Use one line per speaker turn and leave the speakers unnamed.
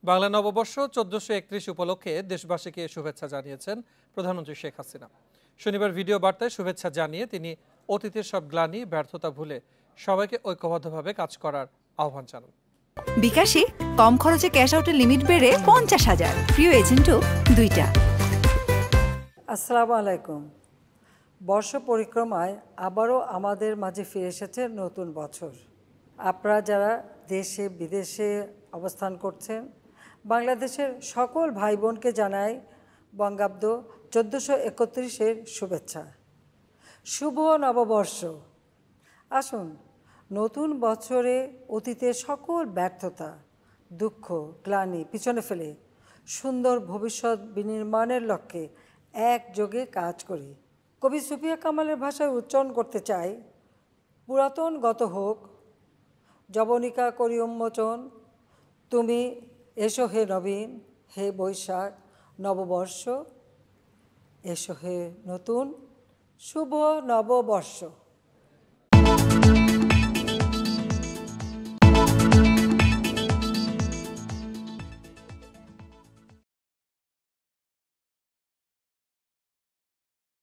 বাংলা নববর্ষ ১৪৩১ উপলক্ষে দেশবাসীকে শুভেচ্ছা জানিয়েছেন প্রধানমন্ত্রী শেখ হাসিনা। শনিবার ভিডিও বার্তায় শুভেচ্ছা জানিয়ে তিনি অতীতের সব গ্লানি ব্যর্থতা ভুলে সবাইকে ঐক্যবদ্ধভাবে কাজ করার আহ্বান জানান।
বিকাশে কম খরচে ক্যাশ আউটের লিমিট বেড়ে ৫০,০০০, প্রিয় এজেন্টও ২টা।
আসসালামু আলাইকুম। বর্ষ পরিক্রমায় আবারও আমাদের মাঝে ফিরে এসেছে নতুন বছর। আপনারা যারা দেশে বিদেশে অবস্থান করছেন, বাংলাদেশের সকল ভাই বোনকে জানাই বঙ্গাব্দ ১৪৩১-এর শুভেচ্ছা। শুভ নববর্ষ। আসুন নতুন বছরে অতীতের সকল ব্যর্থতা, দুঃখ, গ্লানি পিছনে ফেলে সুন্দর ভবিষ্যৎ বিনির্মাণের লক্ষ্যে একযোগে কাজ করি। কবি সুফিয়া কামালের ভাষায় উচ্চারণ করতে চাই, পুরাতন গত হোক, যবনিকা করি উন্মোচন, তুমি এসো হে নবীন, হে বৈশাখ নববর্ষ, এসো হে নতুন, শুভ নববর্ষ।